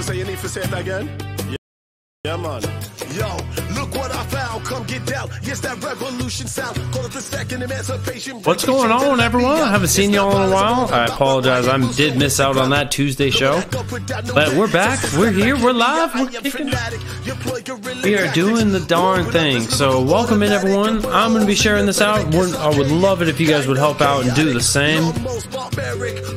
for say you need to say it again. Yeah, man. Yo, look what I found. Come get down. Yes, that revolution sound. Call it the second emancipation. What's going on, everyone? I haven't seen y'all in a while. I apologize. I did miss out on that Tuesday show. But we're back. We're here. We're live. We're kicking. We are doing the darn thing. So welcome in, everyone. I'm going to be sharing this out. I would love it if you guys would help out and do the same.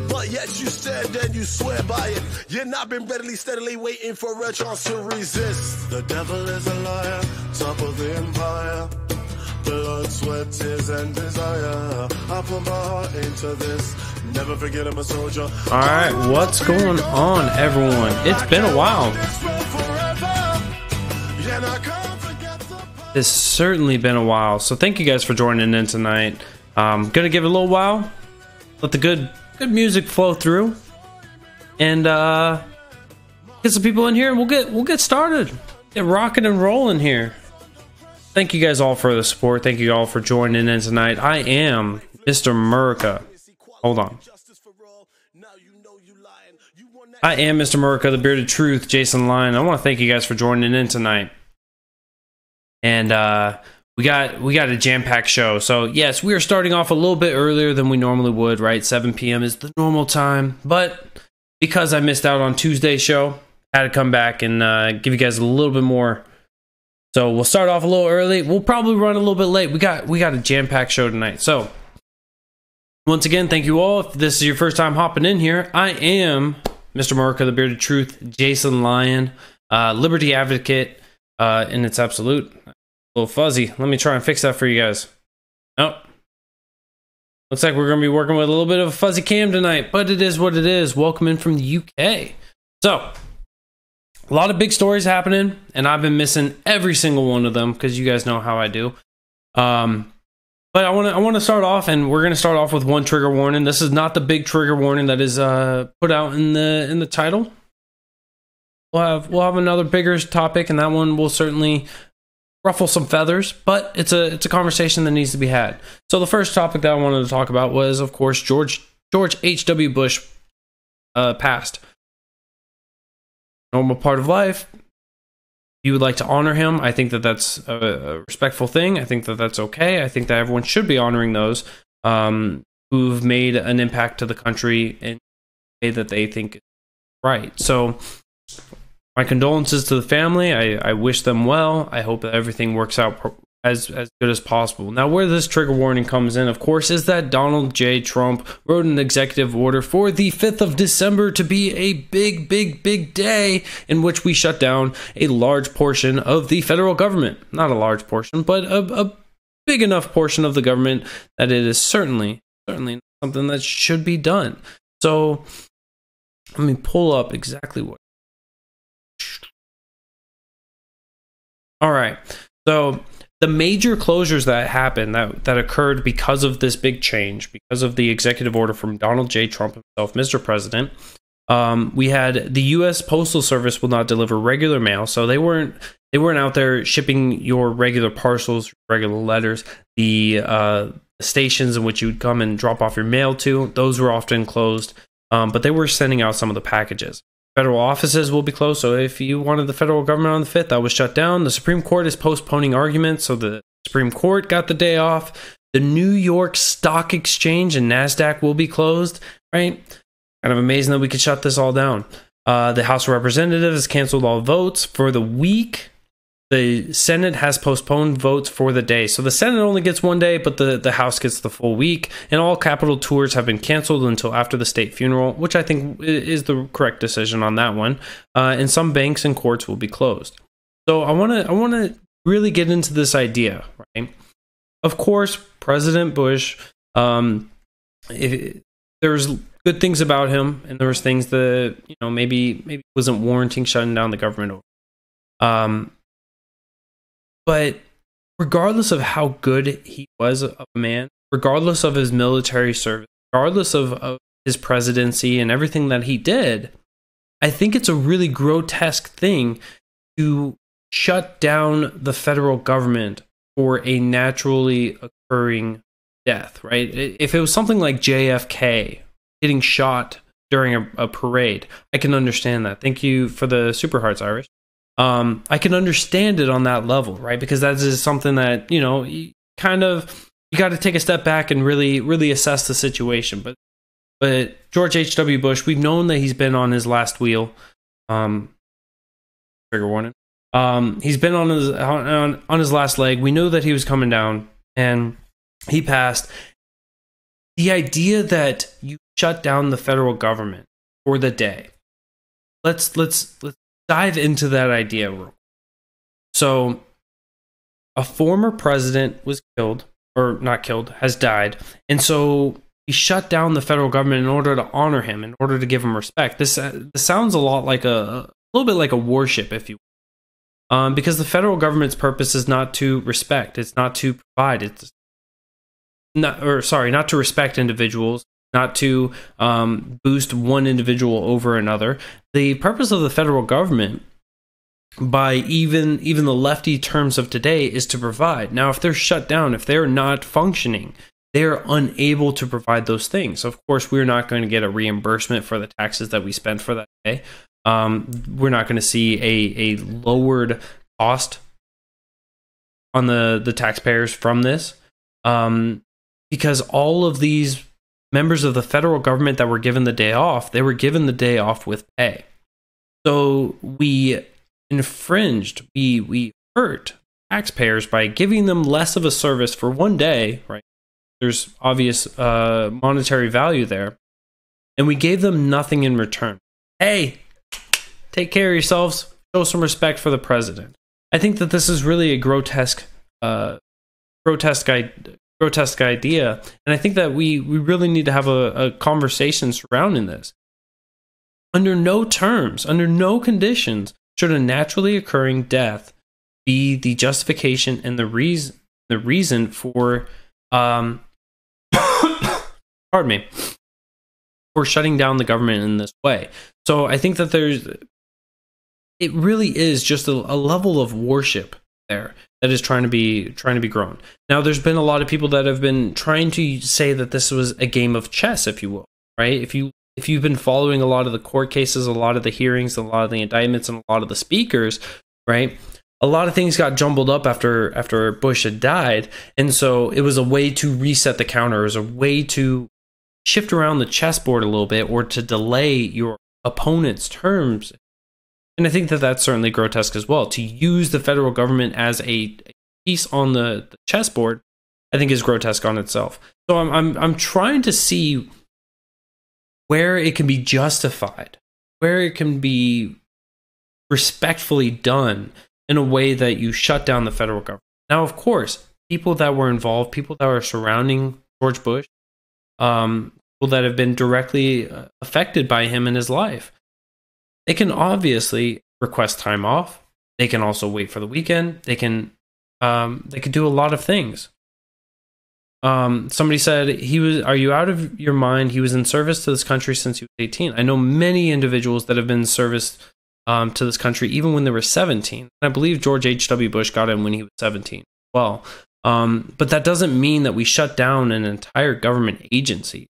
But yet you said and you swear by it. You've not been readily, steadily waiting for a chance to resist. The devil is a liar, top of the empire. Blood, sweat, tears, and desire. I put my heart into this. Never forget I'm a soldier. Alright, what's going on, everyone? It's been a while. It's certainly been a while. So thank you guys for joining in tonight. Gonna give it a little while. Let the good music flow through. And get some people in here and we'll get started. Get rocking and rolling here. Thank you guys all for the support. Thank you all for joining in tonight. I am Mr. Murica. Hold on. I am Mr. Murica, the bearded truth, Jason Lyon. I want to thank you guys for joining in tonight. And we got a jam-packed show. So yes, we are starting off a little bit earlier than we normally would, right? 7 p.m. is the normal time. But because I missed out on Tuesday's show, I had to come back and give you guys a little bit more. So we'll start off a little early. We'll probably run a little bit late. We got a jam-packed show tonight. So once again, thank you all. If this is your first time hopping in here, I am Mr. Murica, the bearded truth, Jason Lyon, liberty advocate in its absolute. A little fuzzy. Let me try and fix that for you guys. Oh, looks like we're going to be working with a little bit of a fuzzy cam tonight, but it is what it is. Welcome in from the UK. So, a lot of big stories happening, and I've been missing every single one of them because you guys know how I do. But I want to start off, and we're going to start off with one trigger warning. This is not the big trigger warning that is put out in the title. We'll have another bigger topic, and that one will certainly ruffle some feathers, but it's a conversation that needs to be had. So the first topic that I wanted to talk about was, of course, George H.W. Bush passed. Normal part of life. You would like to honor him. I think that that's a respectful thing. I think that that's okay. I think that everyone should be honoring those who've made an impact to the country in a way that they think is right. So my condolences to the family. I wish them well. I hope that everything works out as good as possible. Now, where this trigger warning comes in, of course, is that Donald J. Trump wrote an executive order for the 5th of December to be a big day in which we shut down a large portion of the federal government. Not a large portion, but a big enough portion of the government that it is certainly something that should be done. So let me pull up exactly what. All right. So the major closures that happened, that occurred because of this big change, because of the executive order from Donald J. Trump himself, Mr. President, we had the U.S. Postal Service will not deliver regular mail, so they weren't out there shipping your regular parcels, regular letters. The stations in which you would come and drop off your mail to, those were often closed, but they were sending out some of the packages. Federal offices will be closed, so if you wanted the federal government on the 5th, that was shut down. The Supreme Court is postponing arguments, so the Supreme Court got the day off. The New York Stock Exchange and NASDAQ will be closed, right? Kind of amazing that we could shut this all down. The House of Representatives canceled all votes for the week. The Senate has postponed votes for the day. So the Senate only gets one day, but the House gets the full week. And all Capitol tours have been canceled until after the state funeral, which I think is the correct decision on that one. And some banks and courts will be closed. So I want to really get into this idea, right? Of course, President Bush, there's good things about him, and there was things that, maybe wasn't warranting shutting down the government over. But regardless of how good he was of a man, regardless of his military service, regardless of his presidency and everything that he did, I think it's a really grotesque thing to shut down the federal government for a naturally occurring death, right? If it was something like JFK getting shot during a parade. I can understand that. Thank you for the super hearts, Irish. I can understand it on that level, right? Because that is something that, you know, you got to take a step back and really assess the situation. But George H.W. Bush, we've known that he's been on his last wheel. Trigger warning. He's been on his last leg. We knew that he was coming down, and he passed. The idea that you shut down the federal government for the day. Let's dive into that idea. So, a former president was killed, or not killed, has died, and so he shut down the federal government in order to honor him, in order to give him respect. This sounds a lot like a little bit like a worship, if you will, because the federal government's purpose is not to respect, it's not to provide, not to respect individuals, not to boost one individual over another. The purpose of the federal government, by even the lefty terms of today, is to provide. Now, if they're shut down, if they're not functioning, they're unable to provide those things. Of course, we're not going to get a reimbursement for the taxes that we spent for that day. We're not going to see a lowered cost on the taxpayers from this, because all of these members of the federal government that were given the day off, they were given the day off with pay. So we infringed, we hurt taxpayers by giving them less of a service for one day, right? There's obvious monetary value there, and we gave them nothing in return. Hey, take care of yourselves, show some respect for the president. I think that this is really a grotesque idea, and I think that we really need to have a conversation surrounding this. Under no terms, under no conditions, should a naturally occurring death be the justification and the reason for pardon me, for shutting down the government in this way. So I think that it really is just a level of worship there that is trying to be grown. Now, there's been a lot of people that have been trying to say that this was a game of chess, if you will, right? If you've been following a lot of the court cases, a lot of the hearings, a lot of the indictments, and a lot of the speakers, right? A lot of things got jumbled up after Bush had died, and so it was a way to reset the counter. It was a way to shift around the chessboard a little bit, or to delay your opponent's terms. And I think that that's certainly grotesque as well. To use the federal government as a piece on the chessboard, I think is grotesque on itself. So I'm trying to see where it can be justified, where it can be respectfully done in a way that you shut down the federal government. Now, of course, people that were involved, people that are surrounding George Bush, people that have been directly affected by him in his life, they can obviously request time off. They can also wait for the weekend. They can do a lot of things. Somebody said, are you out of your mind? He was in service to this country since he was 18. I know many individuals that have been in service to this country even when they were 17. And I believe George H.W. Bush got in when he was 17. Well, but that doesn't mean that we shut down an entire government agency,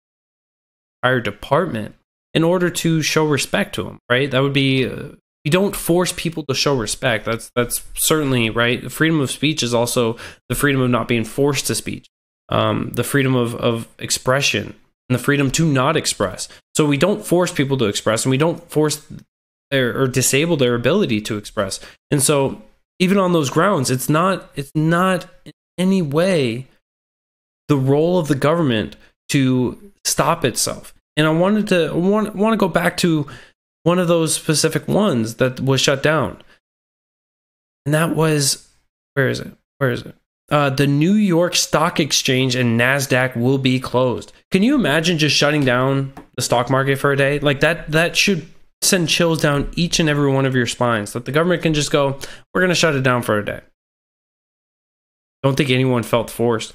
entire department, in order to show respect to him, right? That would be, you don't force people to show respect. That's certainly right. The freedom of speech is also the freedom of not being forced to speech, the freedom of expression, and the freedom to not express. So we don't force people to express, and we don't force or disable their ability to express. And so even on those grounds, it's not in any way the role of the government to stop itself. And I want to go back to one of those specific ones that was shut down. And that was, where is it? The New York Stock Exchange and NASDAQ will be closed. Can you imagine just shutting down the stock market for a day? Like that should send chills down each and every one of your spines. That the government can just go, we're going to shut it down for a day. Don't think anyone felt forced.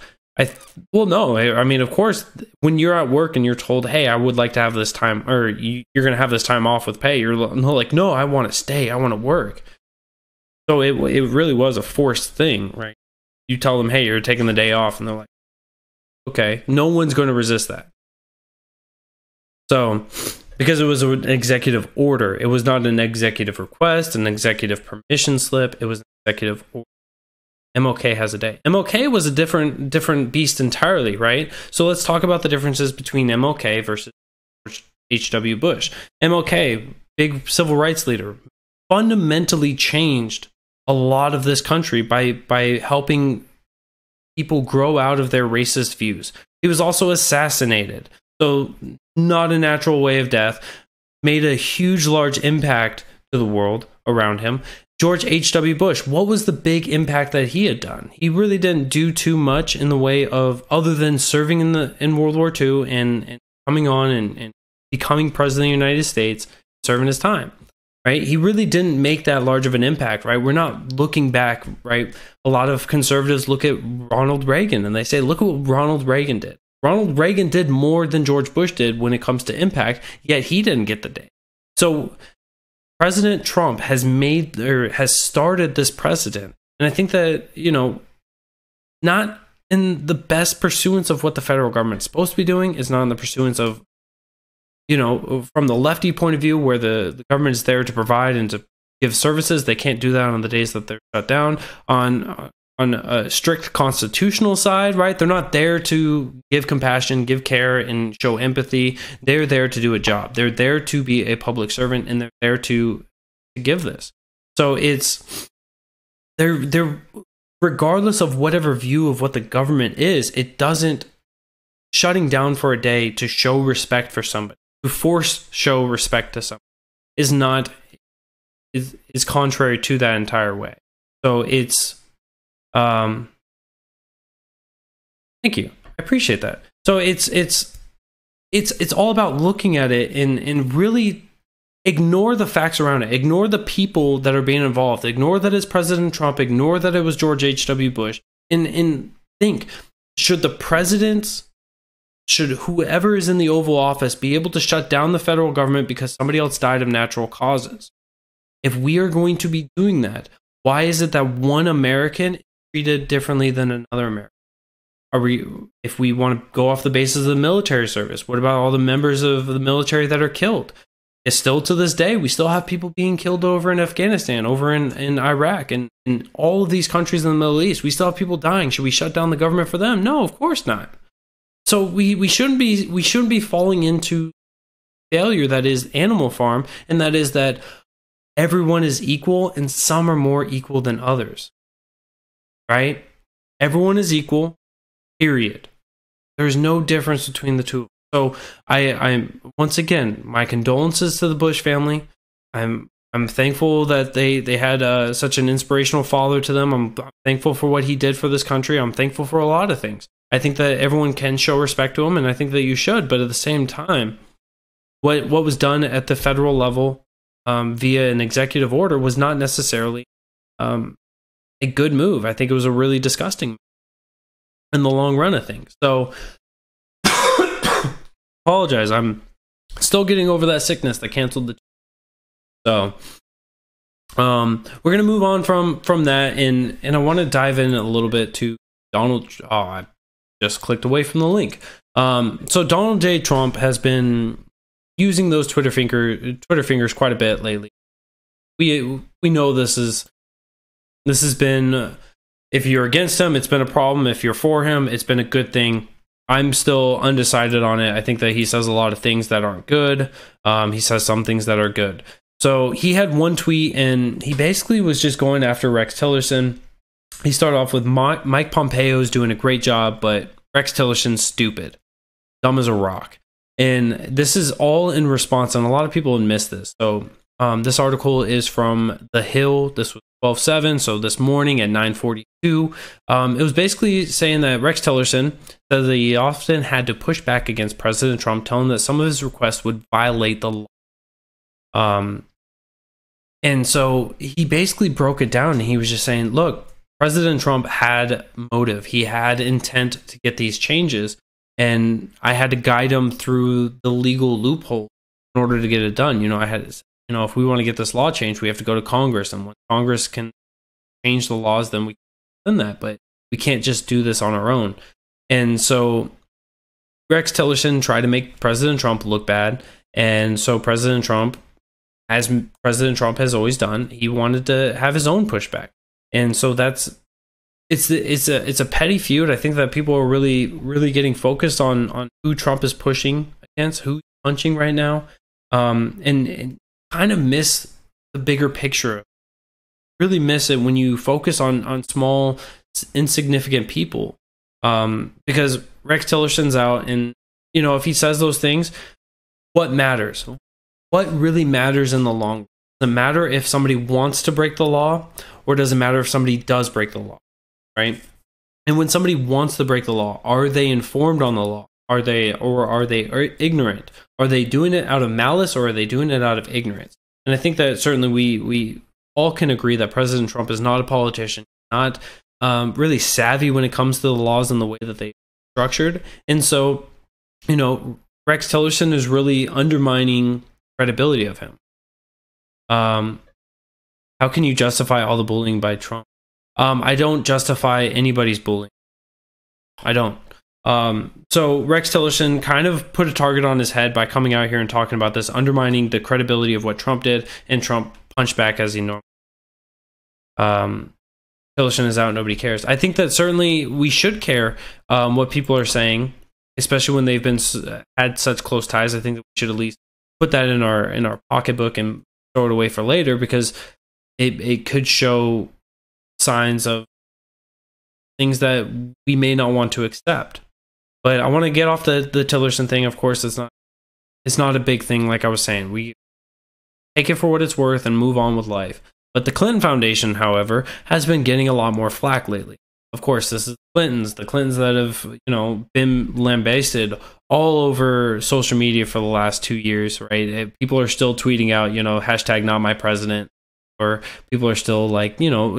Well, no. I mean, of course, when you're at work and you're told, hey, I would like to have this time, or you're going to have this time off with pay, you're like, no, I want to stay. I want to work. So it really was a forced thing, right? You tell them, hey, you're taking the day off, and they're like, okay. No one's going to resist that. So because it was an executive order. It was not an executive request, an executive permission slip. It was an executive order. MLK has a day. MLK was a different beast entirely, right? So let's talk about the differences between MLK versus George H.W. Bush. MLK, big civil rights leader, fundamentally changed a lot of this country by helping people grow out of their racist views. He was also assassinated. So not a natural way of death. Made a huge, large impact to the world around him. George H.W. Bush, what was the big impact that he had done? He really didn't do too much in the way of, other than serving in World War II and coming on and becoming president of the United States, serving his time, right? He really didn't make that large of an impact, right? We're not looking back, right? A lot of conservatives look at Ronald Reagan and they say, look at what Ronald Reagan did. Ronald Reagan did more than George Bush did when it comes to impact, yet he didn't get the day. So President Trump has started this precedent. And I think that, not in the best pursuance of what the federal government's supposed to be doing, is not in the pursuance of, from the lefty point of view, where the government is there to provide and to give services. They can't do that on the days that they're shut down. On a strict constitutional side, right? They're not there to give compassion, give care, and show empathy. They're there to do a job. They're there to be a public servant, and they're there to give this. So they're regardless of whatever view of what the government is, it doesn't, shutting down for a day to show respect for somebody, to show respect to somebody, is contrary to that entire way. So it's thank you. I appreciate that. So it's all about looking at it and really ignore the facts around it. Ignore the people that are being involved. Ignore that it's President Trump. Ignore that it was George H.W. Bush. And think, should whoever is in the Oval Office be able to shut down the federal government because somebody else died of natural causes? If we are going to be doing that, why is it that one American treated differently than another American? If we want to go off the basis of the military service, what about all the members of the military that are killed? It's still to this day, we still have people being killed over in Afghanistan, over in Iraq, and in all of these countries in the Middle East. We still have people dying. Should we shut down the government for them? No, of course not. So we shouldn't be falling into failure that is Animal Farm, and that is that everyone is equal and some are more equal than others. Right? Everyone is equal, period. There's no difference between the two. So I'm once again, my condolences to the Bush family. I'm thankful that they had such an inspirational father to them. I'm thankful for what he did for this country. I'm thankful for a lot of things. I think that everyone can show respect to him, and I think that you should. But at the same time, what was done at the federal level via an executive order was not necessarily a good move. I think it was a really disgusting move in the long run of things. So apologize. I'm still getting over that sickness that canceled the. So we're gonna move on from that, and I want to dive in a little bit to Donald. Oh, I just clicked away from the link. So Donald J. Trump has been using those Twitter fingers quite a bit lately. We know this has been, if you're against him, it's been a problem. If you're for him, it's been a good thing. I'm still undecided on it. I think that he says a lot of things that aren't good. He says some things that are good. So he had one tweet, and he basically was just going after Rex Tillerson. He started off with Mike Pompeo's doing a great job, but Rex Tillerson's stupid, dumb as a rock. And this is all in response, and a lot of people have missed this. So this article is from The Hill. This was 12/7, so this morning at 9:42. It was basically saying that Rex Tillerson said that he often had to push back against President Trump, telling him that some of his requests would violate the law. And so he basically broke it down, and he was just saying, look, President Trump had motive. He had intent to get these changes, and I had to guide him through the legal loophole in order to get it done. If we want to get this law changed, we have to go to Congress, and when Congress can change the laws, then we can do that, but we can't just do this on our own. And so Rex Tillerson tried to make President Trump look bad, And so President Trump, as President Trump has always done, he wanted to have his own pushback. And so it's a petty feud. I think that people are really getting focused on who Trump is pushing against, who's punching right now, and kind of miss the bigger picture. Really miss it when you focus on small, insignificant people. Because Rex Tillerson's out, and if he says those things, what matters? What really matters in the long run? Does it matter if somebody wants to break the law, or does it matter if somebody does break the law? Right? And when somebody wants to break the law, are they informed on the law? Are they ignorant? Are they doing it out of malice, or are they doing it out of ignorance? And I think that certainly we all can agree that President Trump is not a politician, not really savvy when it comes to the laws and the way that they are structured. And so, Rex Tillerson is really undermining credibility of him. How can you justify all the bullying by Trump? I don't justify anybody's bullying. I don't. So Rex Tillerson kind of put a target on his head by coming out here and talking about this, undermining the credibility of what Trump did, and Trump punched back as he normally. Tillerson is out, nobody cares. I think that certainly we should care what people are saying, especially when they've had such close ties. I think that we should at least put that in our pocketbook and throw it away for later, because it could show signs of things that we may not want to accept. But I want to get off the Tillerson thing. Of course, it's not a big thing. Like I was saying, we take it for what it's worth and move on with life. But the Clinton Foundation, however, has been getting a lot more flack lately. Of course, this is the Clintons that have, been lambasted all over social media for the last 2 years, right? People are still tweeting out, hashtag not my president, or people are still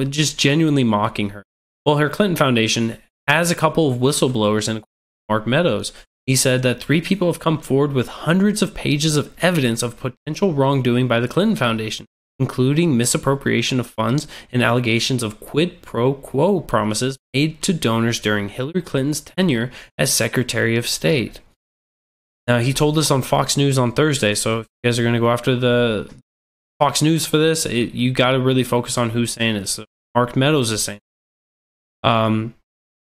just genuinely mocking her. Well, her Clinton Foundation has a couple of whistleblowers, and Mark Meadows. He said that 3 people have come forward with hundreds of pages of evidence of potential wrongdoing by the Clinton Foundation, including misappropriation of funds and allegations of quid pro quo promises made to donors during Hillary Clinton's tenure as Secretary of State. Now, he told this on Fox News on Thursday, so if you guys are going to go after the Fox News for this, you got to really focus on who's saying this. So Mark Meadows is saying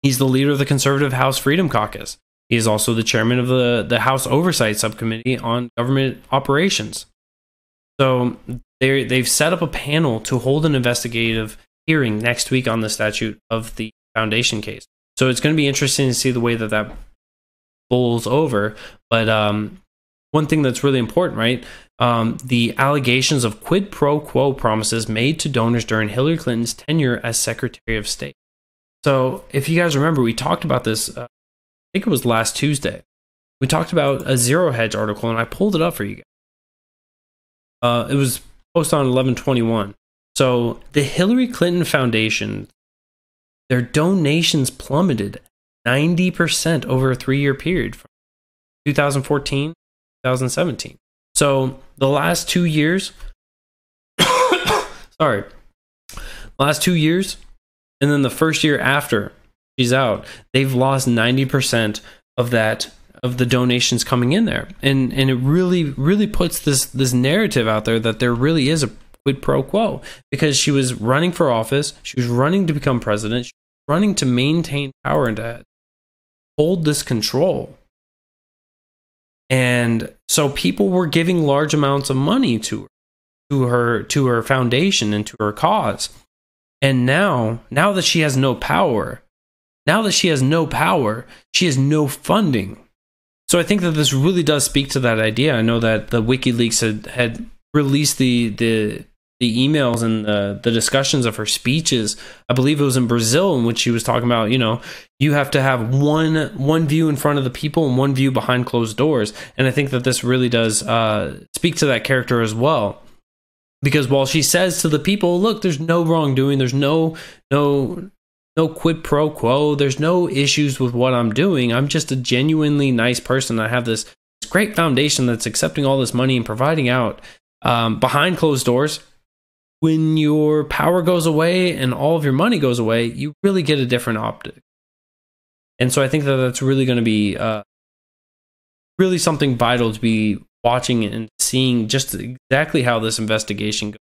he's the leader of the conservative House Freedom Caucus. He is also the chairman of the House Oversight Subcommittee on Government Operations. So they've set up a panel to hold an investigative hearing next week on the statute of the foundation case. So it's going to be interesting to see the way that bowls over. But one thing that's really important, right? The allegations of quid pro quo promises made to donors during Hillary Clinton's tenure as Secretary of State. So if you guys remember, we talked about this, I think it was last Tuesday. We talked about a Zero Hedge article, and I pulled it up for you guys. It was posted on 11/21. So the Hillary Clinton Foundation, their donations plummeted 90% over a 3-year period from 2014 to 2017. So the last 2 years, last 2 years, and then the first year after she's out, they've lost 90% of the donations coming in there. And it really puts this narrative out there that there really is a quid pro quo, because she was running for office, she was running to become president, she was running to maintain power and to hold this control. And so people were giving large amounts of money to her foundation and to her cause. And now that she has no power, she has no funding. So I think that this really does speak to that idea. I know that the WikiLeaks had released the emails and the discussions of her speeches. I believe it was in Brazil, in which she was talking about, you have to have one view in front of the people and one view behind closed doors. And I think that this really does speak to that character as well. Because while she says to the people, look, there's no wrongdoing, there's no quid pro quo, there's no issues with what I'm doing, I'm just a genuinely nice person. I have this great foundation that's accepting all this money and providing out behind closed doors. When your power goes away and all of your money goes away, you really get a different optic. And so I think that that's really going to be really something vital to be watching and seeing just exactly how this investigation goes.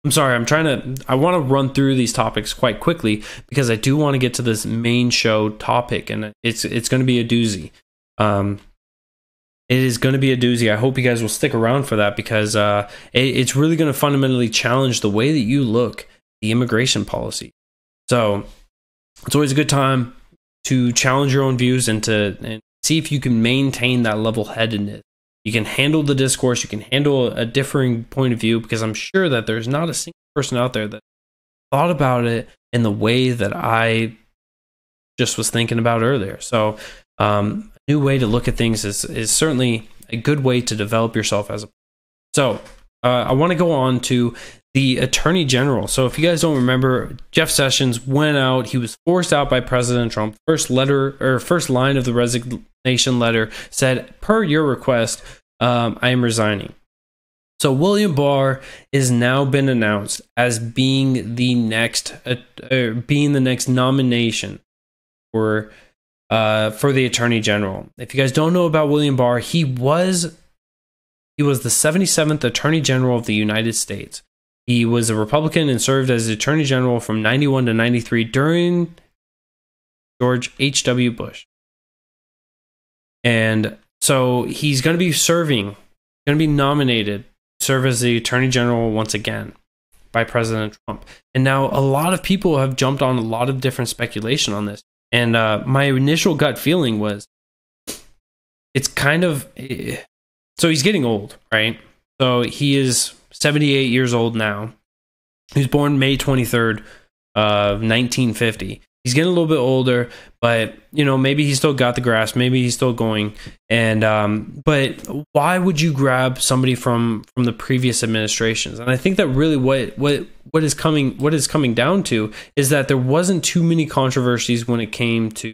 I'm sorry, I want to run through these topics quite quickly because I do want to get to this main show topic, and it's going to be a doozy. It is going to be a doozy. I hope you guys will stick around for that because it's really going to fundamentally challenge the way that you look the immigration policy. So it's always a good time to challenge your own views and see if you can maintain that level-headedness. You can handle the discourse. You can handle a differing point of view, because I'm sure that there's not a single person out there that thought about it in the way that I just was thinking about earlier. So a new way to look at things is certainly a good way to develop yourself as a person. So I want to go on to the Attorney General. So if you guys don't remember, Jeff Sessions went out. He was forced out by President Trump. First line of the resignation letter said, "Per your request, I am resigning." So William Barr is now been announced as being the next nomination for the Attorney General. If you guys don't know about William Barr, he was the 77th Attorney General of the United States. He was a Republican and served as Attorney General from 91 to 93 during George H.W. Bush. And so he's going to be nominated to serve as the Attorney General once again by President Trump. And now a lot of people have jumped on a lot of different speculation on this. And my initial gut feeling was it's kind of... So he's getting old, right? So he is 78 years old now. He was born May 23rd of 1950. He's getting a little bit older, but maybe he's still got the grasp. Maybe he's still going. And but why would you grab somebody from the previous administrations? And I think that really what is coming down to is that there wasn't too many controversies when it came to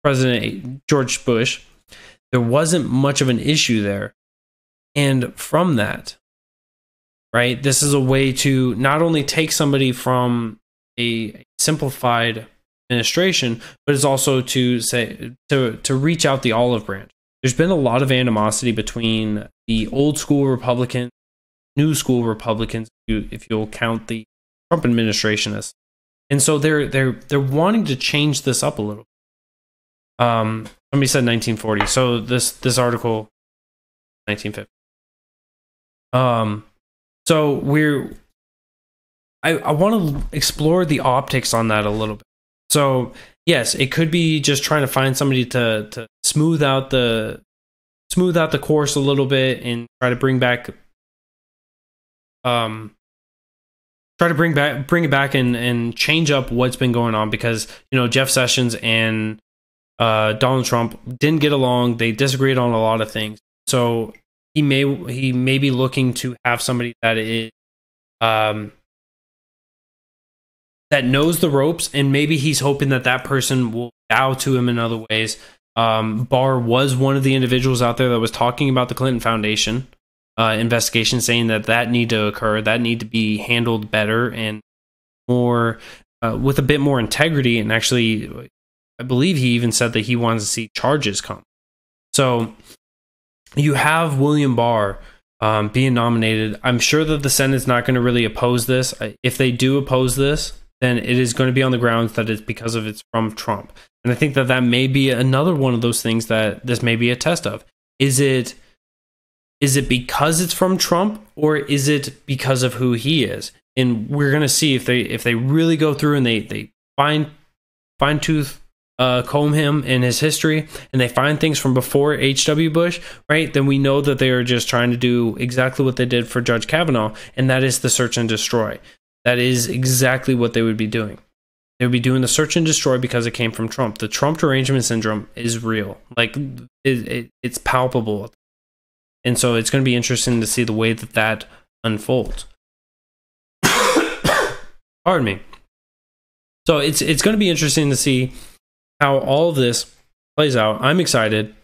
President George Bush. There wasn't much of an issue there. And from that, right, this is a way to not only take somebody from a simplified administration, but it's also to reach out the olive branch. There's been a lot of animosity between the old school Republicans, new school Republicans, if you'll count the Trump administration as. And so they're wanting to change this up a little. Somebody said 1940. So this article, 1950. So I want to explore the optics on that a little bit. So yes, it could be just trying to find somebody to smooth out the course a little bit and try to bring it back and change up what's been going on, because Jeff Sessions and Donald Trump didn't get along. They disagreed on a lot of things. So he may be looking to have somebody that is that knows the ropes, and maybe he's hoping that person will bow to him in other ways. Barr was one of the individuals out there that was talking about the Clinton Foundation investigation, saying that need to occur, that need to be handled better and more with a bit more integrity. And actually, I believe he even said that he wants to see charges come. So you have William Barr being nominated. I'm sure that the Senate's not going to really oppose this. If they do oppose this, then it is going to be on the grounds that it's because it's from Trump. And I think that may be another one of those things that this may be a test of. Is it because it's from Trump, or is it because of who he is? And we're going to see if they really go through and they fine-tooth comb him and his history, and they find things from before H.W. Bush, right? Then we know that they are just trying to do exactly what they did for Judge Kavanaugh, and that is the search and destroy. That is exactly what they would be doing. They would be doing the search and destroy because it came from Trump. The Trump derangement syndrome is real. Like, it's palpable. And so it's going to be interesting to see the way that unfolds. Pardon me. So it's going to be interesting to see how all of this plays out. I'm excited.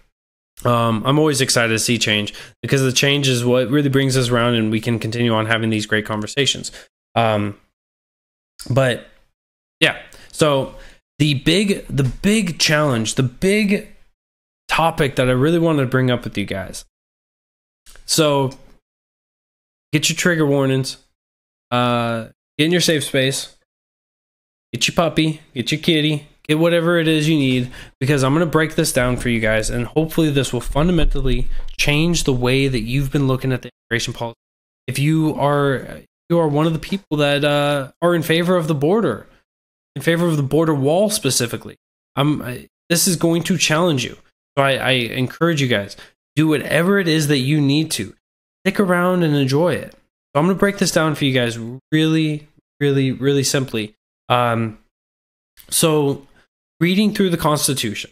I'm always excited to see change, because the change is what really brings us around, and we can continue on having these great conversations. But yeah, so the big challenge, the big topic that I really wanted to bring up with you guys. So get your trigger warnings, get in your safe space, get your puppy, get your kitty, get whatever it is you need, because I'm going to break this down for you guys, and hopefully this will fundamentally change the way that you've been looking at the immigration policy. If you are one of the people that are in favor of the border, in favor of the border wall specifically, this is going to challenge you. So I encourage you guys, do whatever it is that you need to. Stick around and enjoy it. So I'm going to break this down for you guys really, really, really simply. So reading through the Constitution,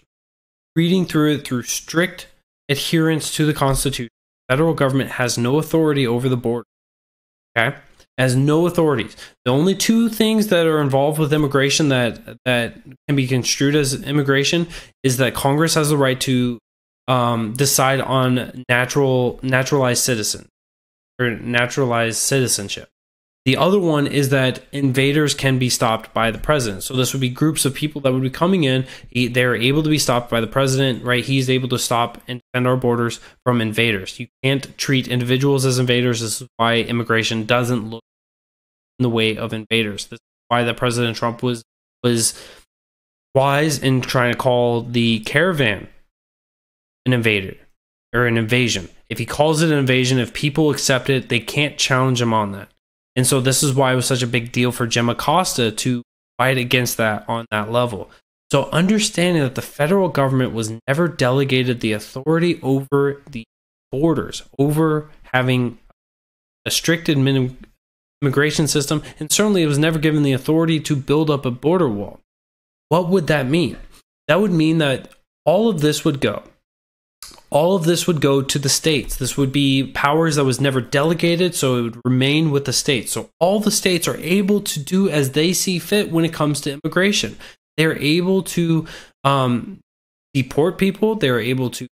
reading through it through strict adherence to the Constitution, the federal government has no authority over the border. Okay? Has no authorities. The only two things that are involved with immigration that can be construed as immigration is that Congress has the right to decide on naturalized citizen or naturalized citizenship. The other one is that invaders can be stopped by the president. So this would be groups of people that would be coming in. They're able to be stopped by the president, right? He's able to stop and defend our borders from invaders. You can't treat individuals as invaders. This is why immigration doesn't look in the way of invaders. This is why that President Trump was wise in trying to call the caravan an invader or an invasion. If he calls it an invasion, if people accept it, they can't challenge him on that. And so this is why it was such a big deal for Jim Acosta to fight against that on that level. So understanding that the federal government was never delegated the authority over the borders, over having a strict immigration system, and certainly it was never given the authority to build up a border wall. What would that mean? That would mean that all of this would go. All of this would go to the states. This would be powers that was never delegated, so it would remain with the states. So all the states are able to do as they see fit when it comes to immigration. They're able to deport people. They're able to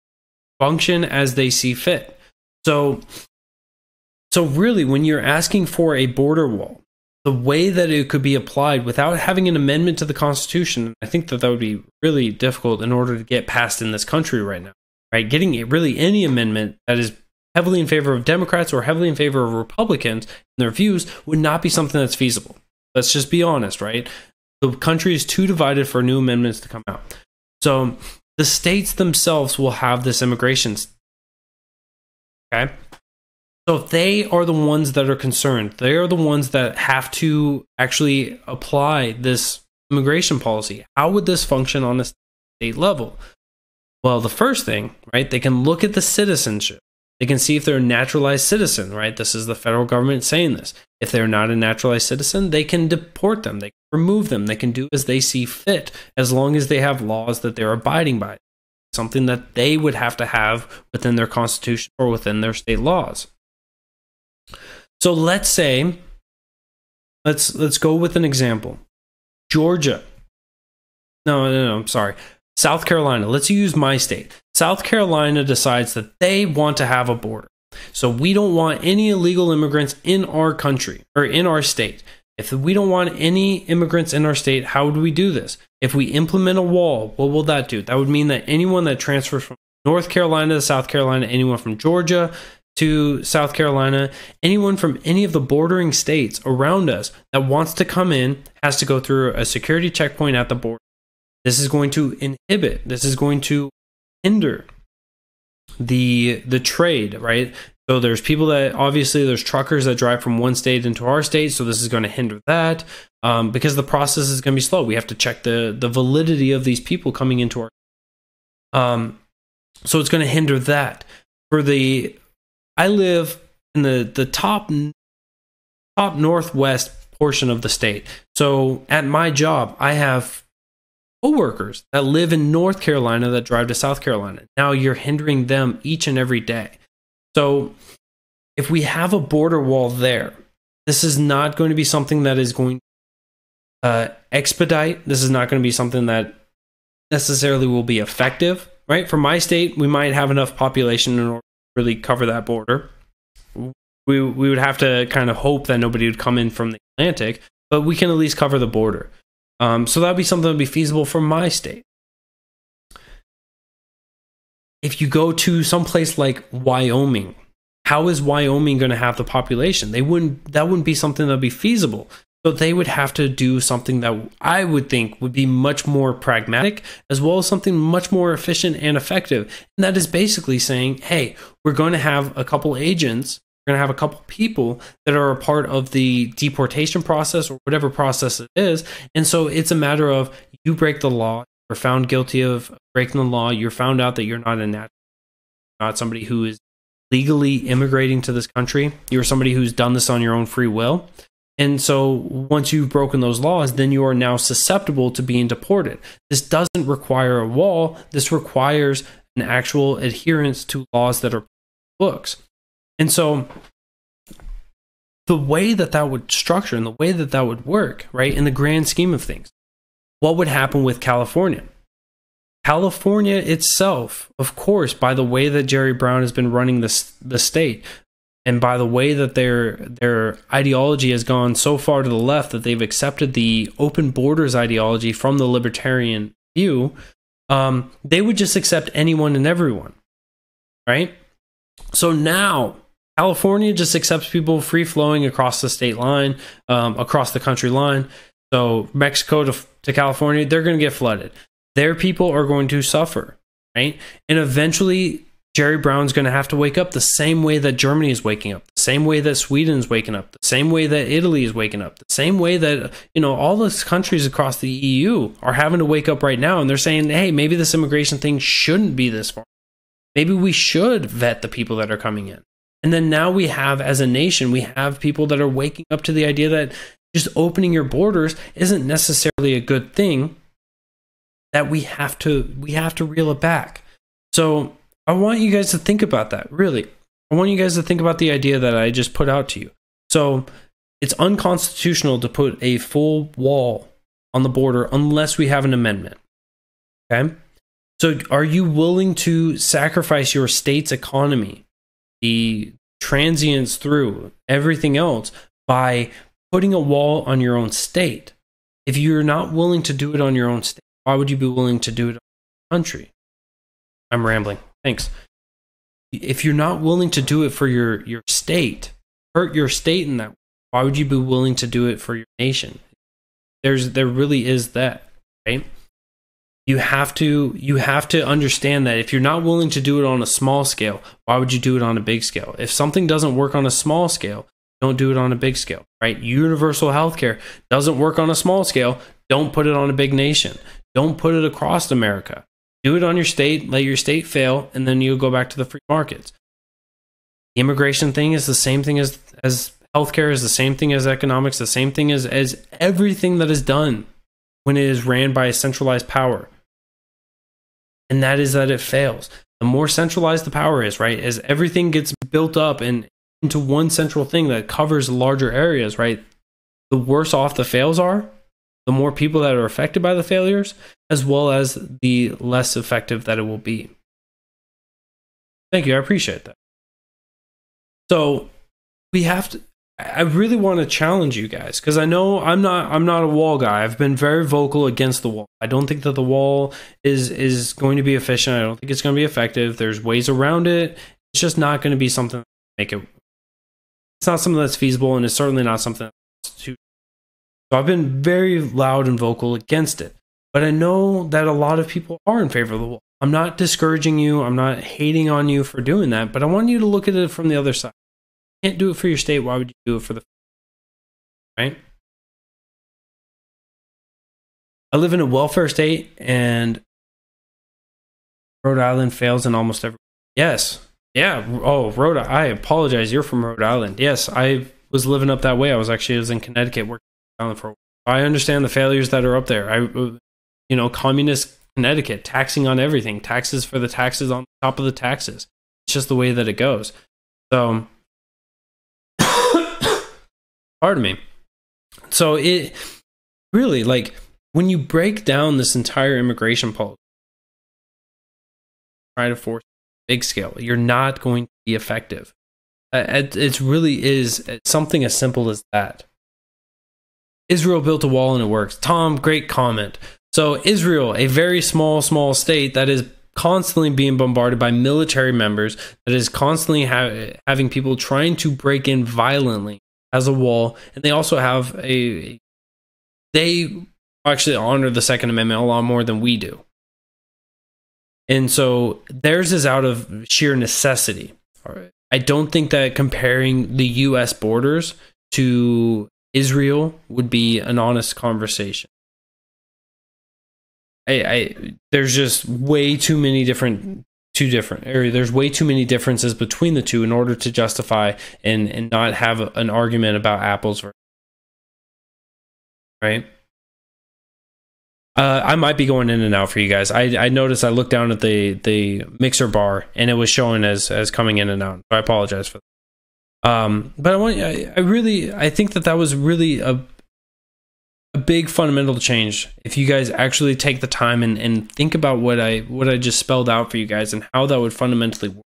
function as they see fit. So really, when you're asking for a border wall, the way that it could be applied without having an amendment to the Constitution, I think that would be really difficult in order to get passed in this country right now. Right? Getting really any amendment that is heavily in favor of Democrats or heavily in favor of Republicans and their views would not be something that's feasible. Let's just be honest, right? The country is too divided for new amendments to come out. So the states themselves will have this immigration. Okay? So if they are the ones that are concerned, they are the ones that have to actually apply this immigration policy. How would this function on a state level? Well, the first thing, right, they can look at the citizenship. They can see if they're a naturalized citizen, right? This is the federal government saying this. If they're not a naturalized citizen, they can deport them. They can remove them. They can do as they see fit, as long as they have laws that they're abiding by. Something that they would have to have within their constitution or within their state laws. So let's say, let's go with an example. Georgia. No, I'm sorry. South Carolina. Let's use my state. South Carolina decides that they want to have a border. So we don't want any illegal immigrants in our country or in our state. If we don't want any immigrants in our state, how would we do this? If we implement a wall, what will that do? That would mean that anyone that transfers from North Carolina to South Carolina, anyone from Georgia to South Carolina, anyone from any of the bordering states around us that wants to come in has to go through a security checkpoint at the border. This is going to inhibit, this is going to hinder the trade, right? So there's people that, obviously there's truckers that drive from one state into our state, so this is going to hinder that because the process is going to be slow. We have to check the validity of these people coming into our so it's going to hinder that. I live in the top northwest portion of the state. So at my job, I have co-workers that live in North Carolina that drive to South Carolina. Now you're hindering them each and every day. So if we have a border wall there, this is not going to be something that is going to expedite. This is not going to be something that necessarily will be effective, right? For my state, we might have enough population in order to really cover that border. We would have to kind of hope that nobody would come in from the Atlantic, but we can at least cover the border. So that would be something that would be feasible for my state. if you go to someplace like Wyoming, how is Wyoming going to have the population? That wouldn't be something that would be feasible. So they would have to do something that I would think would be much more pragmatic, as well as something much more efficient and effective. And that is basically saying, hey, we're going to have a couple agents, we're going to have a couple people that are a part of the deportation process or whatever process it is. And so it's a matter of, you break the law, you're found guilty of breaking the law, you're found out that you're not a natural, not somebody who is legally immigrating to this country, you're somebody who's done this on your own free will. And so once you've broken those laws, then you are now susceptible to being deported. This doesn't require a wall. This requires an actual adherence to laws that are books. And so the way that that would structure and the way that that would work, right, in the grand scheme of things, what would happen with California? California itself, of course, by the way that Jerry Brown has been running the state, and by the way that their ideology has gone so far to the left that they've accepted the open borders ideology from the libertarian view, they would just accept anyone and everyone, right? So now California just accepts people free flowing across the state line, across the country line. So Mexico to California, they're going to get flooded. Their people are going to suffer, right? And eventually Jerry Brown's going to have to wake up the same way that Germany is waking up, the same way that Sweden is waking up, the same way that Italy is waking up, the same way that, all those countries across the EU are having to wake up right now. And they're saying, hey, maybe this immigration thing shouldn't be this far. Maybe we should vet the people that are coming in. And then now we have, as a nation, we have people that are waking up to the idea that just opening your borders isn't necessarily a good thing, that we have to reel it back. So I want you guys to think about that, really. I want you guys to think about the idea that I just put out to you. So it's unconstitutional to put a full wall on the border unless we have an amendment. Okay? So are you willing to sacrifice your state's economy, the transients through, everything else, by putting a wall on your own state? If you're not willing to do it on your own state, why would you be willing to do it on your country? I'm rambling. Thanks. If you're not willing to do it for your state, hurt your state in that way, why would you be willing to do it for your nation? There really is that, right? You have to understand that if you're not willing to do it on a small scale, why would you do it on a big scale? If something doesn't work on a small scale, don't do it on a big scale, right? Universal healthcare doesn't work on a small scale. Don't put it on a big nation. Don't put it across America. Do it on your state, let your state fail, and then you'll go back to the free markets. The immigration thing is the same thing as healthcare, is the same thing as economics, the same thing as everything that is done when it is ran by a centralized power. And that is that it fails. The more centralized the power is, right, as everything gets built up and into one central thing that covers larger areas, right, the worse off the fails are, the more people that are affected by the failures, as well as the less effective that it will be. Thank you. I appreciate that. So I really want to challenge you guys, because I know I'm not a wall guy. I've been very vocal against the wall. I don't think that the wall is going to be efficient. I don't think it's going to be effective. There's ways around it. It's just not going to be something that make it. It's not something that's feasible, and it's certainly not something that's too. So I've been very loud and vocal against it. But I know that a lot of people are in favor of the wall. I'm not discouraging you. I'm not hating on you for doing that. But I want you to look at it from the other side. You can't do it for your state. Why would you do it for the right? I live in a welfare state, and Rhode Island fails in almost every. Yes. Yeah. Oh, I apologize. You're from Rhode Island. Yes, I was living up that way. I was in Connecticut working in Rhode Island for a while. I understand the failures that are up there. Communist Connecticut, taxing on everything, taxes for the taxes on top of the taxes. It's just the way that it goes. So, pardon me. So it really, like, when you break down this entire immigration policy, try to force big scale, you're not going to be effective. It really is something as simple as that. Israel built a wall and it works. Tom, great comment. So Israel, a very small state that is constantly being bombarded by military members, that is constantly having people trying to break in violently, as a wall. And they also have they actually honor the Second Amendment a lot more than we do. And so theirs is out of sheer necessity. I don't think that comparing the US borders to Israel would be an honest conversation. There's just way too many there's way too many differences between the two in order to justify and not have an argument about apples versus, right? I might be going in and out for you guys. I noticed I looked down at the mixer bar and it was showing as coming in and out. So I apologize for that. But I think that was really a big fundamental change. If you guys actually take the time and think about what I just spelled out for you guys and how that would fundamentally work.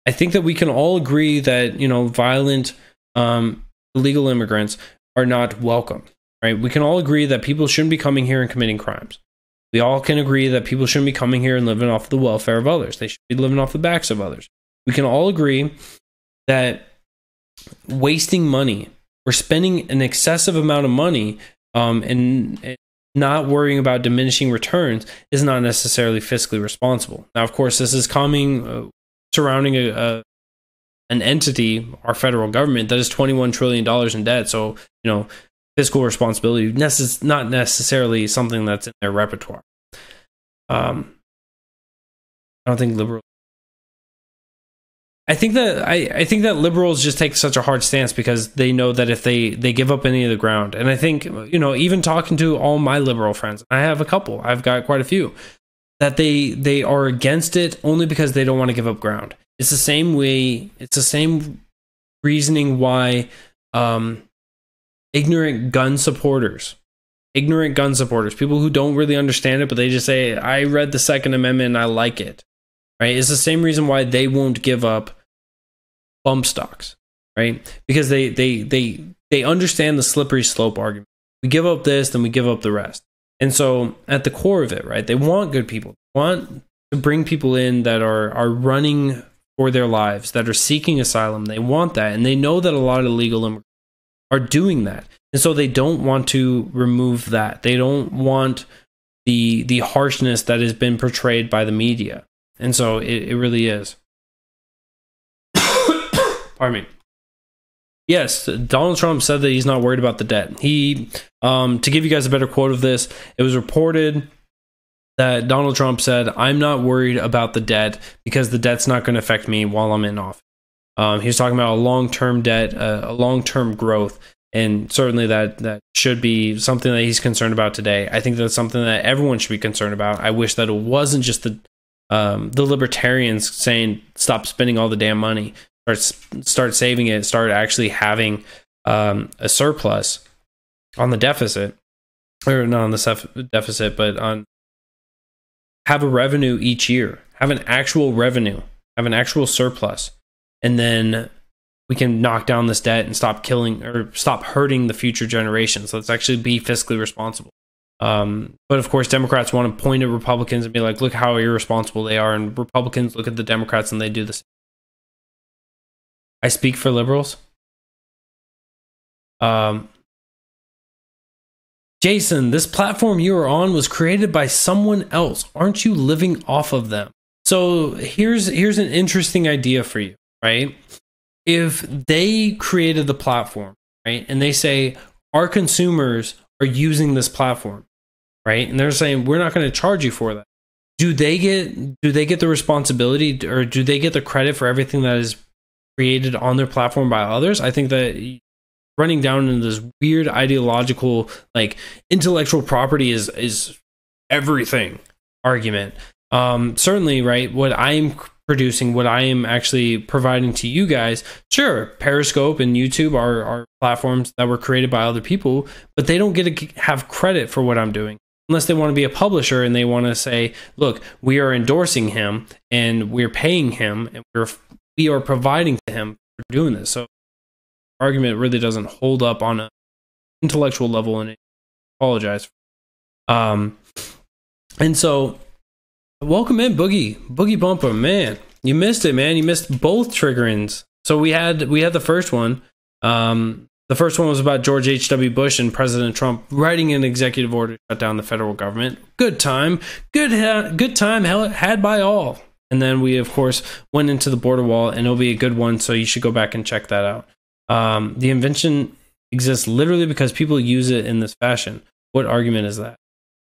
I think that we can all agree that, violent illegal immigrants are not welcome. Right? We can all agree that people shouldn't be coming here and committing crimes. We all can agree that people shouldn't be coming here and living off the welfare of others. They should be living off the backs of others. We can all agree that wasting money or spending an excessive amount of money and not worrying about diminishing returns is not necessarily fiscally responsible. Now, of course, this is coming surrounding an entity, our federal government, that is $21 trillion in debt. So, fiscal responsibility not necessarily something that's in their repertoire. I don't think liberals. I think that liberals just take such a hard stance because they know that if they give up any of the ground, and I think even talking to all my liberal friends, I have a couple, I've got quite a few, that they are against it only because they don't want to give up ground. It's the same way. It's the same reasoning why. Ignorant gun supporters, people who don't really understand it, but they just say, I read the Second Amendment and I like it, right? It's the same reason why they won't give up bump stocks, right? Because they understand the slippery slope argument. We give up this, then we give up the rest. And so at the core of it, right, they want good people, they want to bring people in that are running for their lives, that are seeking asylum. They want that, and they know that a lot of illegal immigrants are doing that. And so they don't want to remove that. They don't want the harshness that has been portrayed by the media. And so it really is. Pardon me. Yes, Donald Trump said that he's not worried about the debt. He, to give you guys a better quote of this, it was reported that Donald Trump said, I'm not worried about the debt because the debt's not going to affect me while I'm in office. He was talking about a long-term debt, a long-term growth, and certainly that should be something that he's concerned about today. I think that's something that everyone should be concerned about. I wish that it wasn't just the libertarians saying, stop spending all the damn money, start saving it, start actually having a surplus on the deficit, or not on the deficit, but on have a revenue each year, have an actual revenue, have an actual surplus. And then we can knock down this debt and stop killing or stop hurting the future generations. Let's actually be fiscally responsible. But of course, Democrats want to point at Republicans and be like, look how irresponsible they are. And Republicans look at the Democrats and they do the same. I speak for liberals. Jason, this platform you are on was created by someone else. Aren't you living off of them? So here's an interesting idea for you. Right? If they created the platform, right, and they say our consumers are using this platform, right, and they're saying we're not going to charge you for that, do they get the responsibility or do they get the credit for everything that is created on their platform by others? I think that running down into this weird ideological, like, intellectual property is everything argument. Certainly, right, what I'm producing, what I am actually providing to you guys, sure, Periscope and YouTube are platforms that were created by other people, but they don't get to have credit for what I'm doing unless they want to be a publisher and they want to say, look, we are endorsing him and we're paying him and we are providing to him for doing this. So argument really doesn't hold up on an intellectual level, and I apologize. And so welcome in, Boogie Bumper, man. You missed it, man. You missed both triggerings. So we had the first one. The first one was about George H.W. Bush and President Trump writing an executive order to shut down the federal government. Good time had by all. And then we, of course, went into the border wall, and it'll be a good one, so you should go back and check that out. The invention exists literally because people use it in this fashion. What argument is that?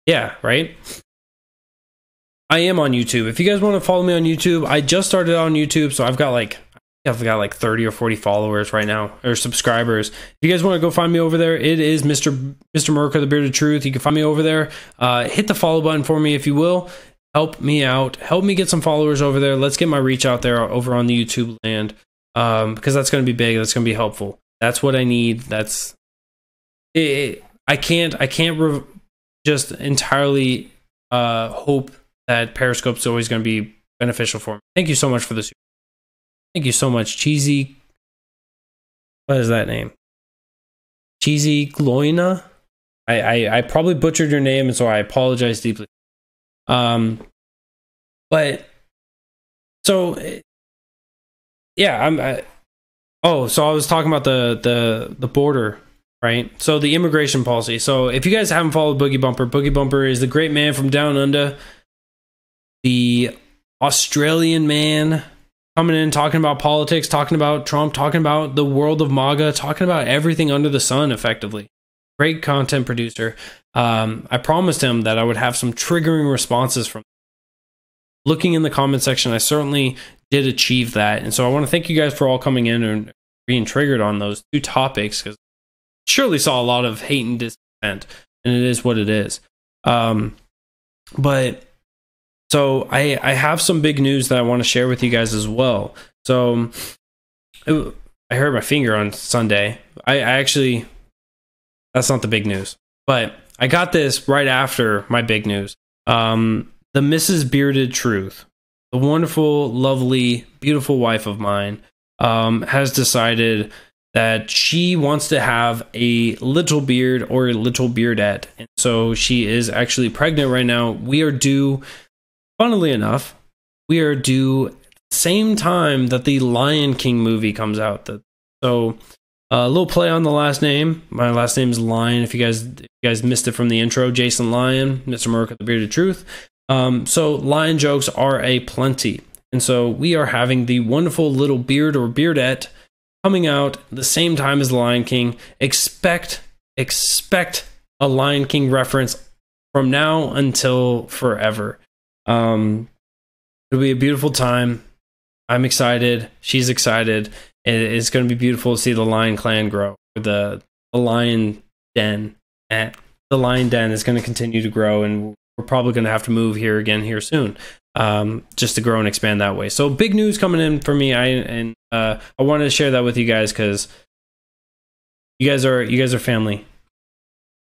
Yeah, right? I am on YouTube. If you guys want to follow me on YouTube, I just started on YouTube, so I've got like 30 or 40 followers right now, or subscribers. If you guys want to go find me over there, it is Mr. Merker, the Bearded Truth. You can find me over there. Hit the follow button for me if you will. Help me out. Help me get some followers over there. Let's get my reach out there over on the YouTube land, because that's going to be big. That's going to be helpful. That's what I need. That's it. I can't just entirely hope that Periscope's always going to be beneficial for me. Thank you so much for this. Thank you so much, Cheesy. What is that name? Cheesy Gloina? I probably butchered your name, and so I apologize deeply. But so yeah, so I was talking about the border, right? So the immigration policy. So if you guys haven't followed Boogie Bumper is the great man from down under, the Australian man, coming in, talking about politics, talking about Trump, talking about the world of MAGA, talking about everything under the sun, effectively. Great content producer. I promised him that I would have some triggering responses from him. Looking in the comment section, I certainly did achieve that. And so I want to thank you guys for all coming in and being triggered on those two topics, because I surely saw a lot of hate and discontent, and it is what it is. But so I have some big news that I want to share with you guys as well. So I hurt my finger on Sunday. I actually, that's not the big news, but I got this right after my big news. The Mrs. Bearded Truth, the wonderful, lovely, beautiful wife of mine, has decided that she wants to have a little beard or a little beardette. And so she is actually pregnant right now. We are due, funnily enough, we are due same time that the Lion King movie comes out. So a little play on the last name. My last name is Lion. If you guys missed it from the intro, Jason Lion, Mr. Merker, the Bearded Truth. So lion jokes are a plenty. And so we are having the wonderful little beard or beardette coming out the same time as the Lion King. Expect a Lion King reference from now until forever. It'll be a beautiful time. I'm excited. She's excited. It's going to be beautiful to see the Lion Clan grow. The Lion Den. The Lion Den is going to continue to grow, and we're probably going to have to move here soon, just to grow and expand that way. So big news coming in for me. I wanted to share that with you guys because you guys are family.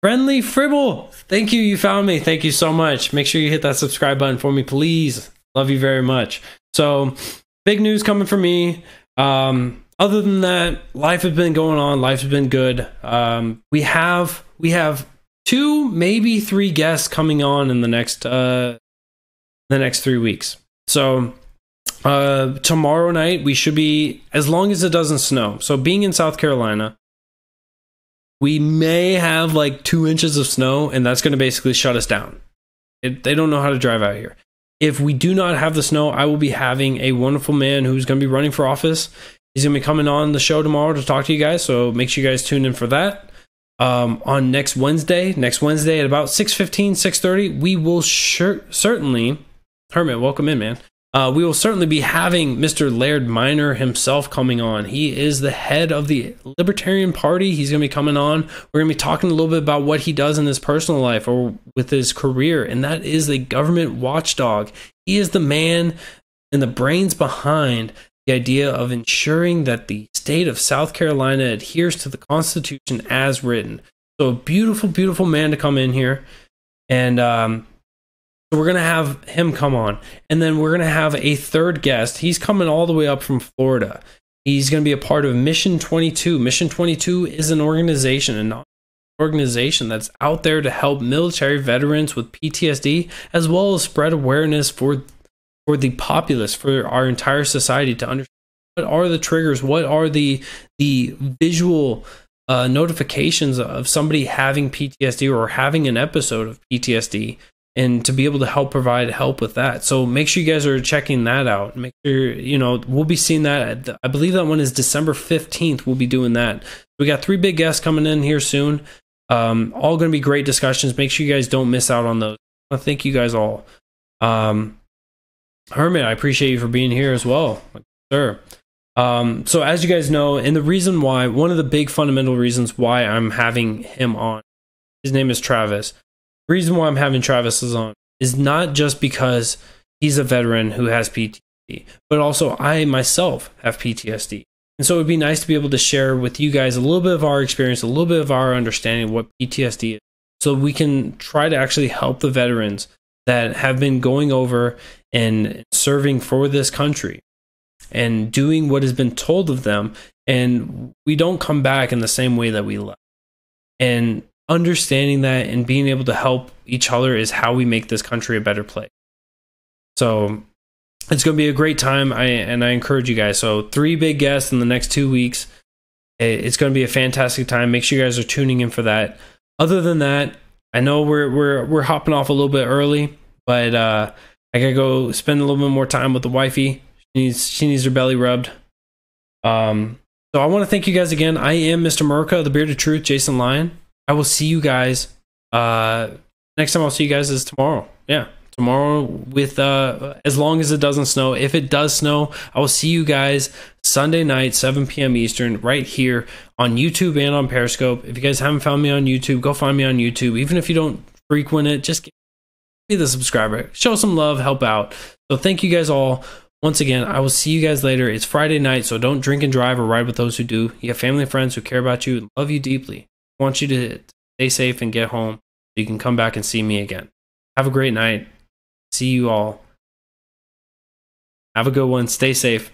Friendly Fribble, thank you. You found me. Thank you so much. Make sure you hit that subscribe button for me, please. Love you very much. So big news coming for me. Other than that, life has been going on. Life has been good. We have 2, maybe 3 guests coming on in the next 3 weeks. So tomorrow night we should be, as long as it doesn't snow. So being in South Carolina, we may have like 2 inches of snow, and that's going to basically shut us down. They don't know how to drive out here. If we do not have the snow, I will be having a wonderful man who's going to be running for office. He's going to be coming on the show tomorrow to talk to you guys, so make sure you guys tune in for that. On next Wednesday at about 6:15, 6:30, we will certainly, Hermit, welcome in, man. We will certainly be having Mr. Laird Minor himself coming on. He is the head of the Libertarian Party. He's going to be coming on. We're going to be talking a little bit about what he does in his personal life or with his career, and that is the government watchdog. He is the man and the brains behind the idea of ensuring that the state of South Carolina adheres to the Constitution as written. So a beautiful, beautiful man to come in here. And so we're going to have him come on. And then we're going to have a third guest. He's coming all the way up from Florida. He's going to be a part of Mission 22. Mission 22 is an organization, organization that's out there to help military veterans with PTSD, as well as spread awareness for the populace, for our entire society, to understand what are the triggers, what are the visual notifications of somebody having PTSD or having an episode of PTSD, and to be able to help provide help with that. So make sure you guys are checking that out. Make sure, we'll be seeing that. I believe that one is December 15th. We'll be doing that. We got 3 big guests coming in here soon. All going to be great discussions. Make sure you guys don't miss out on those. Thank you guys all. Hermit, I appreciate you for being here as well, sir. So as you guys know, and the reason why, one of the big fundamental reasons why I'm having him on, his name is Travis. The reason why I'm having Travis on is not just because he's a veteran who has PTSD, but also I myself have PTSD. And so it'd be nice to be able to share with you guys a little bit of our experience, a little bit of our understanding of what PTSD is, so we can try to actually help the veterans that have been going over and serving for this country and doing what has been told of them, and we don't come back in the same way that we left. And understanding that and being able to help each other is how we make this country a better place. So it's going to be a great time, and I encourage you guys. So 3 big guests in the next 2 weeks. It's going to be a fantastic time. Make sure you guys are tuning in for that. Other than that, I know we're hopping off a little bit early, but I gotta go spend a little bit more time with the wifey. She needs her belly rubbed. So I want to thank you guys again. I am Mr. Merca, the Bearded Truth, Jason Lyon. I will see you guys. Next time I'll see you guys is tomorrow. Yeah, tomorrow with as long as it doesn't snow. If it does snow, I will see you guys Sunday night, 7 p.m. Eastern, right here on YouTube and on Periscope. If you guys haven't found me on YouTube, go find me on YouTube. Even if you don't frequent it, just be the subscriber. Show some love, help out. So thank you guys all. Once again, I will see you guys later. It's Friday night, so don't drink and drive or ride with those who do. You have family and friends who care about you and love you deeply. I want you to stay safe and get home so you can come back and see me again. Have a great night. See you all. Have a good one. Stay safe.